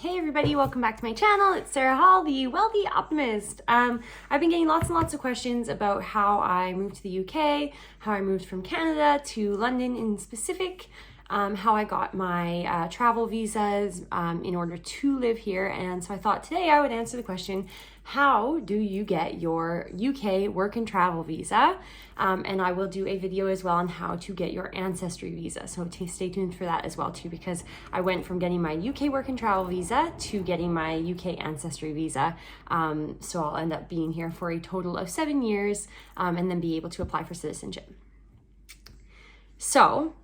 Hey everybody, welcome back to my channel. It's Sarah Hall, the Wealthy Optimist. I've been getting lots and lots of questions about how I moved to the UK, how I moved from Canada to London in specific, how I got my travel visas in order to live here. And so I thought today I would answer the question, how do you get your UK work and travel visa? And I will do a video as well on how to get your ancestry visa. So stay tuned for that as well too, because I went from getting my UK work and travel visa to getting my UK ancestry visa. So I'll end up being here for a total of 7 years and then be able to apply for citizenship. So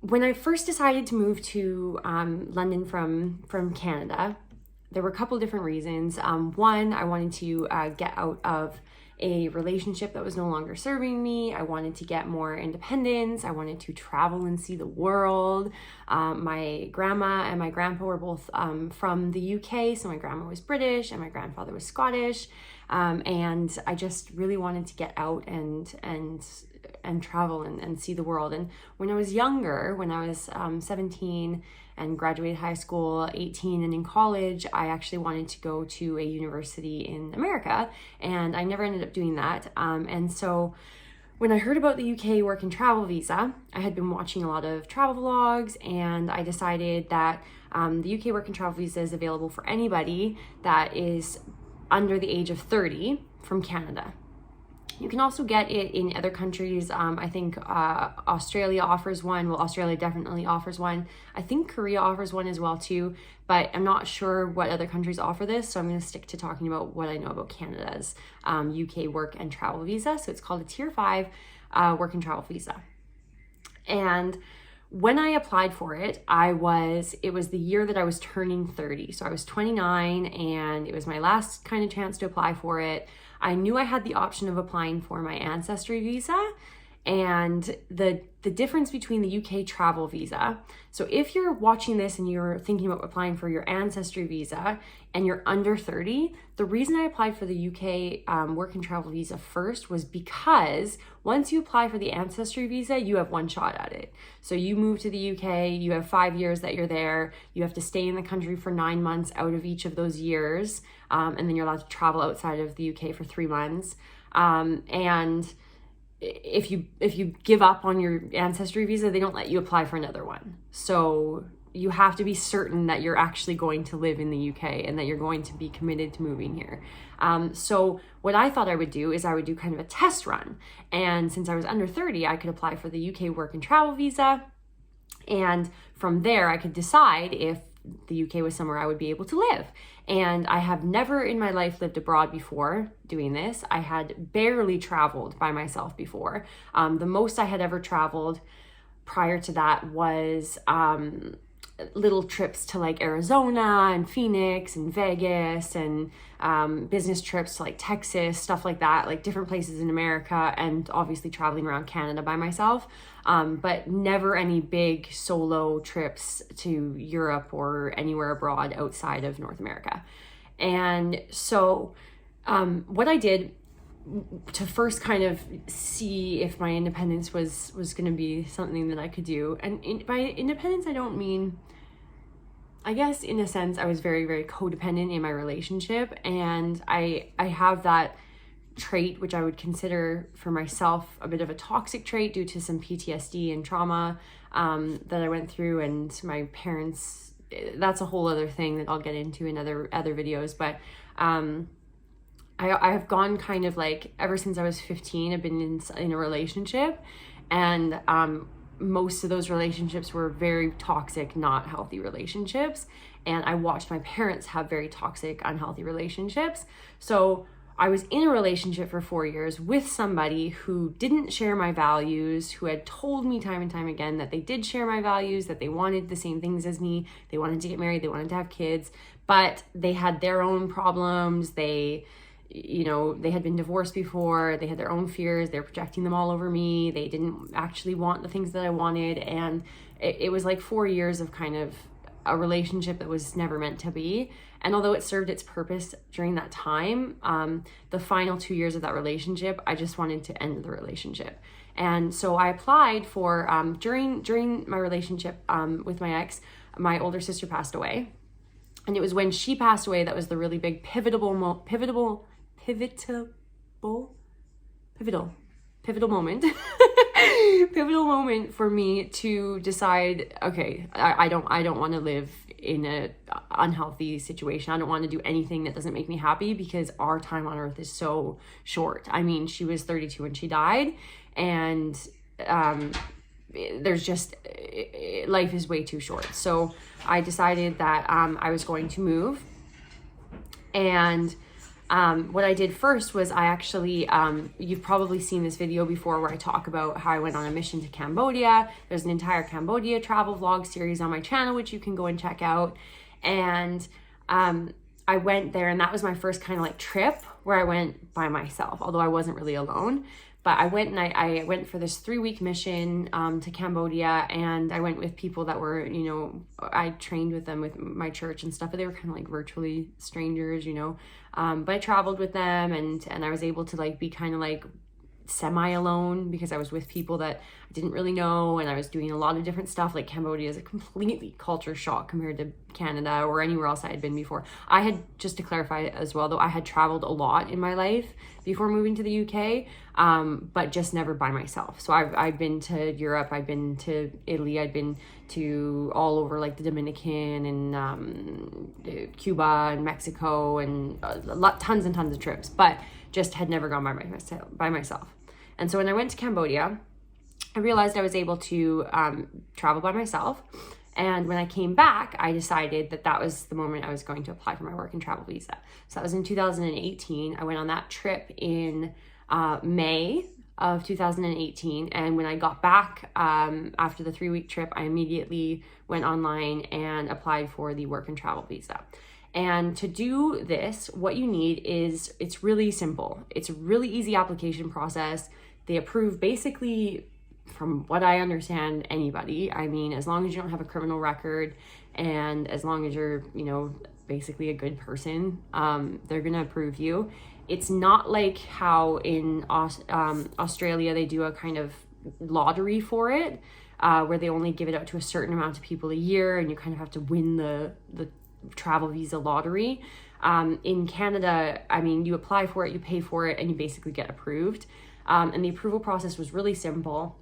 when I first decided to move to London from Canada, there were a couple different reasons. One, I wanted to get out of a relationship that was no longer serving me. I wanted to get more independence. I wanted to travel and see the world. My grandma and my grandpa were both from the UK. So my grandma was British and my grandfather was Scottish. And I just really wanted to get out and travel and see the world. And when I was younger, when I was 17 and graduated high school, 18, and in college, I actually wanted to go to a university in America, and I never ended up doing that. And so when I heard about the UK work and travel visa, I had been watching a lot of travel vlogs, and I decided that the UK work and travel visa is available for anybody that is under the age of 30 from Canada. You can also get it in other countries. I think Australia offers one. Well, Australia definitely offers one. I think Korea offers one as well too, but I'm not sure what other countries offer this. So I'm going to stick to talking about what I know about Canada's UK work and travel visa. So it's called a Tier 5 work and travel visa. And when I applied for it, it was the year that I was turning 30. So I was 29 and it was my last kind of chance to apply for it. I knew I had the option of applying for my ancestry visa, and the difference between the UK travel visa. So if you're watching this and you're thinking about applying for your ancestry visa and you're under 30, the reason I applied for the UK work and travel visa first was because once you apply for the ancestry visa, you have one shot at it. So you move to the UK, you have 5 years that you're there, you have to stay in the country for 9 months out of each of those years, and then you're allowed to travel outside of the UK for 3 months. And if you give up on your ancestry visa, they don't let you apply for another one. So you have to be certain that you're actually going to live in the UK and that you're going to be committed to moving here. So what I thought I would do is I would do kind of a test run. And since I was under 30, I could apply for the UK work and travel visa. And from there, I could decide if the UK was somewhere I would be able to live. And I have never in my life lived abroad before doing this. I had barely traveled by myself before. The most I had ever traveled prior to that was little trips to like Arizona and Phoenix and Vegas, and business trips to like Texas, stuff like that, like different places in America, and obviously traveling around Canada by myself, but never any big solo trips to Europe or anywhere abroad outside of North America. And so what I did to first kind of see if my independence was going to be something that I could do, and by independence I don't mean, I guess in a sense I was very, very codependent in my relationship, and I have that trait which I would consider for myself a bit of a toxic trait due to some PTSD and trauma that I went through, and my parents, that's a whole other thing that I'll get into in other videos, but I have gone kind of like, ever since I was 15, I've been in a relationship, and most of those relationships were very toxic, not healthy relationships. And I watched my parents have very toxic, unhealthy relationships. So I was in a relationship for 4 years with somebody who didn't share my values, who had told me time and time again that they did share my values, that they wanted the same things as me. They wanted to get married, they wanted to have kids, but they had their own problems. They had been divorced before, they had their own fears, they were projecting them all over me, they didn't actually want the things that I wanted, and it was like 4 years of kind of a relationship that was never meant to be. And although it served its purpose during that time, the final 2 years of that relationship, I just wanted to end the relationship. And so I applied for, during my relationship with my ex, my older sister passed away. And it was when she passed away that was the really big pivotal moment pivotal moment for me to decide, okay, I don't want to live in a unhealthy situation. I don't want to do anything that doesn't make me happy, because our time on earth is so short. I mean, she was 32 when she died, and there's just, life is way too short. So I decided that I was going to move. And what I did first was I actually, you've probably seen this video before where I talk about how I went on a mission to Cambodia. There's an entire Cambodia travel vlog series on my channel, which you can go and check out. And I went there, and that was my first kind of like trip where I went by myself, although I wasn't really alone. But I went, and I went for this 3-week mission to Cambodia, and I went with people that were, you know, I trained with them with my church and stuff, but they were kind of like virtually strangers, you know. But I traveled with them, and I was able to like be kind of like semi-alone, because I was with people that I didn't really know, and I was doing a lot of different stuff. Like Cambodia is a completely culture shock compared to Canada or anywhere else I had been before. I had, just to clarify as well though, I had traveled a lot in my life before moving to the UK, but just never by myself. So I've been to Europe, I've been to Italy, I've been to all over like the Dominican and Cuba and Mexico, and tons and tons of trips, but just had never gone by myself. And so when I went to Cambodia, I realized I was able to travel by myself. And when I came back, I decided that that was the moment I was going to apply for my work and travel visa. So that was in 2018. I went on that trip in May of 2018. And when I got back after the 3-week trip, I immediately went online and applied for the work and travel visa. And to do this, what you need is, it's really simple. It's a really easy application process. They approve basically, from what I understand, anybody. I mean, as long as you don't have a criminal record, and as long as you're, you know, basically a good person, they're gonna approve you. It's not like how in Australia they do a kind of lottery for it, where they only give it out to a certain amount of people a year, and you kind of have to win the travel visa lottery. In Canada, I mean, you apply for it, you pay for it, and you basically get approved. And the approval process was really simple.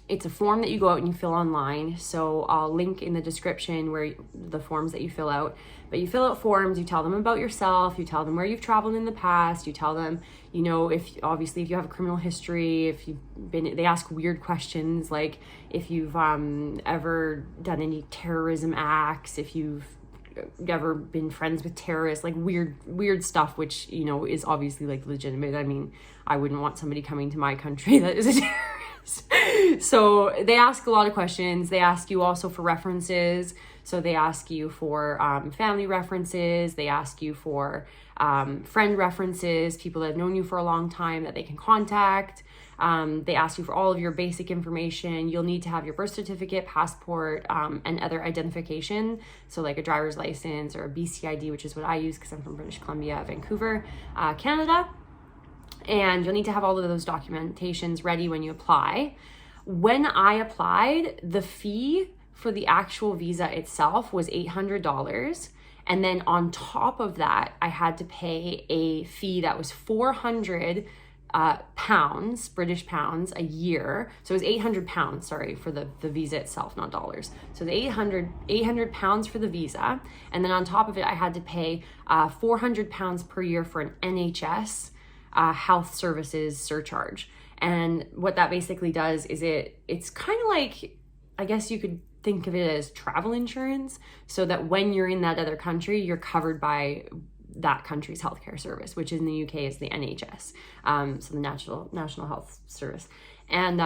It's a form that you go out and you fill online. So I'll link in the description where the forms that you fill out. But you fill out forms, you tell them about yourself, you tell them where you've traveled in the past, you tell them, you know, if you have a criminal history, if you've been, they ask weird questions like if you've ever done any terrorism acts, if you've ever been friends with terrorists, like weird stuff, which, you know, is obviously like legitimate. I mean, I wouldn't want somebody coming to my country that is a terrorist. So they ask a lot of questions. They ask you also for references. So they ask you for family references. They ask you for friend references, people that have known you for a long time that they can contact. They ask you for all of your basic information. You'll need to have your birth certificate, passport, and other identification. So like a driver's license or a BCID, which is what I use because I'm from British Columbia, Vancouver, Canada. And you'll need to have all of those documentations ready when you apply. When I applied, the fee for the actual visa itself was $800. And then on top of that, I had to pay a fee that was 400 pounds, British pounds, a year. So it was 800 pounds, sorry, for the visa itself, not dollars. So the 800 pounds for the visa. And then on top of it, I had to pay 400 pounds per year for an NHS health services surcharge. And what that basically does is it's kind of like, I guess you could think of it as travel insurance, so that when you're in that other country, you're covered by that country's healthcare service, which in the UK is the NHS, so the National Health Service. And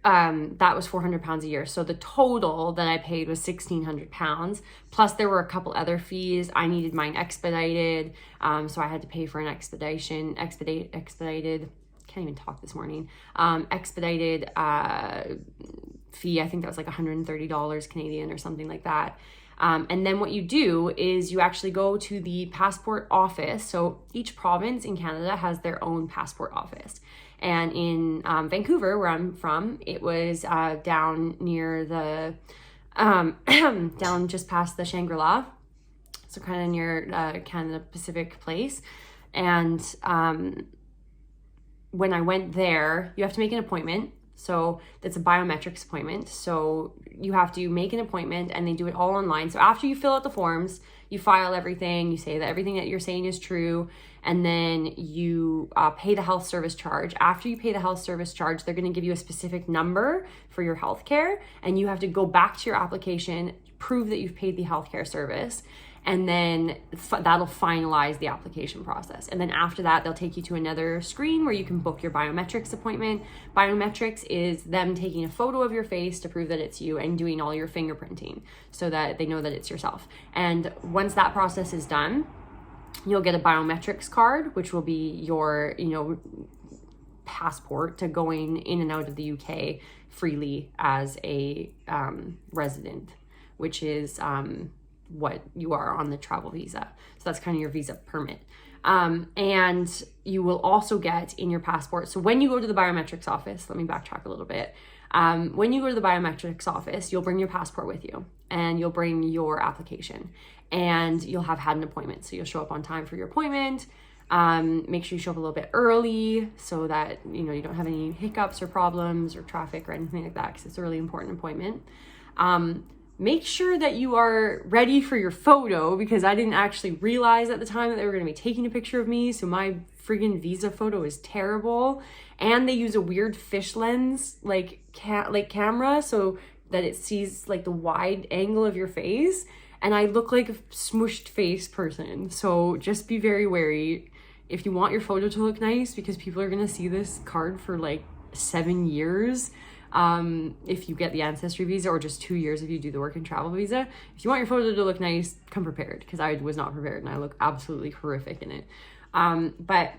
that was 400 pounds a year. So the total that I paid was 1,600 pounds. Plus there were a couple other fees. I needed mine expedited. So I had to pay for an expedited, can't even talk this morning, expedited fee. I think that was like $130 Canadian or something like that. And then what you do is you actually go to the passport office. So each province in Canada has their own passport office. And in Vancouver, where I'm from, it was down near the down just past the Shangri-La. So kind of near Canada Pacific Place. And when I went there, you have to make an appointment. So that's a biometrics appointment. So you have to make an appointment and they do it all online. So after you fill out the forms, you file everything, you say that everything that you're saying is true, and then you pay the health service charge. After you pay the health service charge, they're gonna give you a specific number for your healthcare, and you have to go back to your application, prove that you've paid the healthcare service, and then that'll finalize the application process. And then after that, they'll take you to another screen where you can book your biometrics appointment. Biometrics is them taking a photo of your face to prove that it's you and doing all your fingerprinting so that they know that it's yourself. And once that process is done, you'll get a biometrics card, which will be your, passport to going in and out of the UK freely as a resident, which is what you are on the travel visa. So that's kind of your visa permit. And you will also get in your passport. So when you go to the biometrics office, let me backtrack a little bit. When you go to the biometrics office, you'll bring your passport with you and you'll bring your application and you'll have had an appointment. So you'll show up on time for your appointment. Make sure you show up a little bit early so that, you don't have any hiccups or problems or traffic or anything like that, because it's a really important appointment. Make sure that you are ready for your photo, because I didn't actually realize at the time that they were going to be taking a picture of me. So my friggin' visa photo is terrible. And they use a weird fish lens, like camera, so that it sees like the wide angle of your face. And I look like a smushed face person. So just be very wary if you want your photo to look nice, because people are going to see this card for like 7 years. If you get the ancestry visa, or just 2 years if you do the work and travel visa. If you want your photo to look nice, come prepared, because I was not prepared and I look absolutely horrific in it. But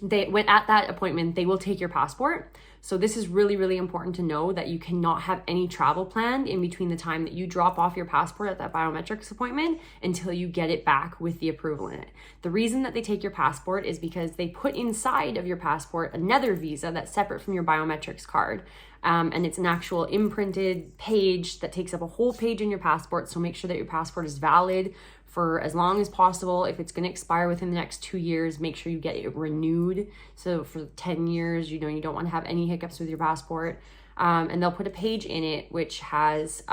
at that appointment, they will take your passport. So this is really, really important to know, that you cannot have any travel planned in between the time that you drop off your passport at that biometrics appointment until you get it back with the approval in it. The reason that they take your passport is because they put inside of your passport another visa that's separate from your biometrics card. And it's an actual imprinted page that takes up a whole page in your passport. So make sure that your passport is valid for as long as possible. If it's going to expire within the next 2 years, make sure you get it renewed. So for 10 years, you don't want to have any hiccups with your passport. And they'll put a page in it which has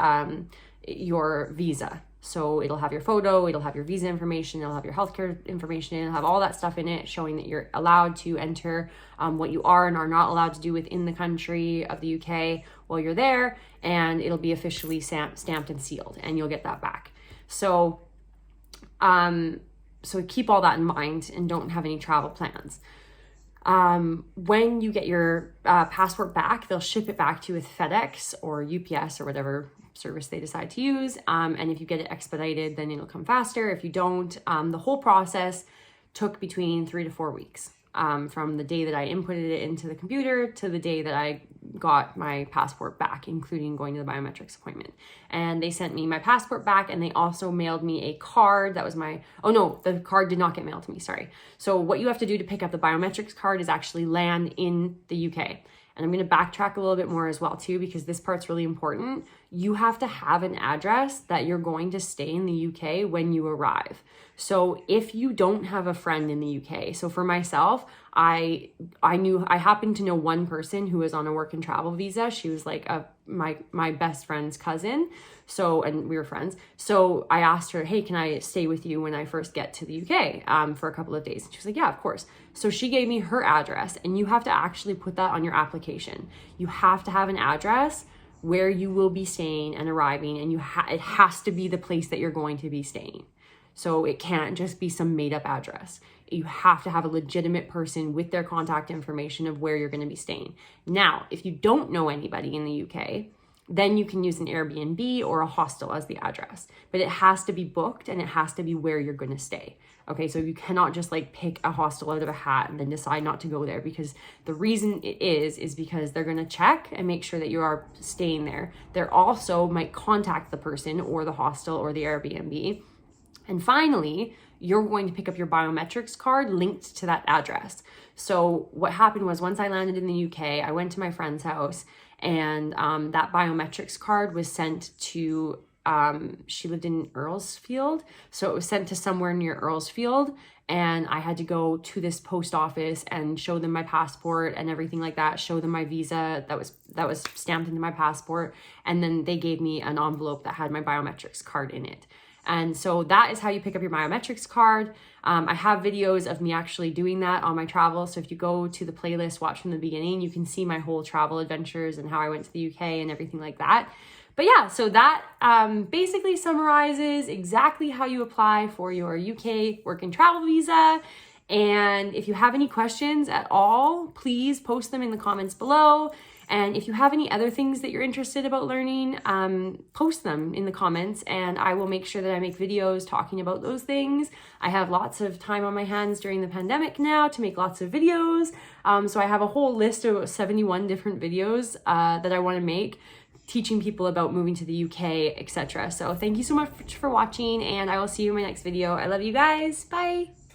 your visa. So it'll have your photo, it'll have your visa information, it'll have your healthcare information, it'll have all that stuff in it showing that you're allowed to enter what you are and are not allowed to do within the country of the UK while you're there, and it'll be officially stamped and sealed, and you'll get that back. So keep all that in mind and don't have any travel plans. When you get your passport back, they'll ship it back to you with FedEx or UPS or whatever service they decide to use. And if you get it expedited, then it'll come faster. If you don't, the whole process took between 3 to 4 weeks. From the day that I inputted it into the computer to the day that I got my passport back, including going to the biometrics appointment. And they sent me my passport back, and they also mailed me a card. That was the card did not get mailed to me, sorry. So what you have to do to pick up the biometrics card is actually land in the UK. And I'm going to backtrack a little bit more as well too, because this part's really important. You have to have an address that you're going to stay in the UK when you arrive. So if you don't have a friend in the UK, so for myself, I happened to know one person who was on a work and travel visa. She was like my best friend's cousin. So, and we were friends. So I asked her, hey, can I stay with you when I first get to the UK for a couple of days? And she was like, yeah, of course. So she gave me her address, and you have to actually put that on your application. You have to have an address where you will be staying and arriving, and it has to be the place that you're going to be staying. So it can't just be some made up address. You have to have a legitimate person with their contact information of where you're going to be staying. Now, if you don't know anybody in the UK, then you can use an Airbnb or a hostel as the address, but it has to be booked and it has to be where you're going to stay. Okay, so you cannot just like pick a hostel out of a hat and then decide not to go there, because the reason it is because they're going to check and make sure that you are staying there. They're also might contact the person or the hostel or the Airbnb. And finally, you're going to pick up your biometrics card linked to that address. So what happened was, once I landed in the UK, I went to my friend's house and that biometrics card was sent to, she lived in Earlsfield, so it was sent to somewhere near Earlsfield, and I had to go to this post office and show them my passport and everything like that, show them my visa that was stamped into my passport, and then they gave me an envelope that had my biometrics card in it. And so that is how you pick up your biometrics card. I have videos of me actually doing that on my travel. So if you go to the playlist, watch from the beginning, you can see my whole travel adventures and how I went to the UK and everything like that. But yeah, so that basically summarizes exactly how you apply for your UK work and travel visa. And if you have any questions at all, please post them in the comments below. And if you have any other things that you're interested about learning, post them in the comments, and I will make sure that I make videos talking about those things. I have lots of time on my hands during the pandemic now to make lots of videos. So I have a whole list of 71 different videos that I want to make, teaching people about moving to the UK, etc. So thank you so much for watching, and I will see you in my next video. I love you guys. Bye.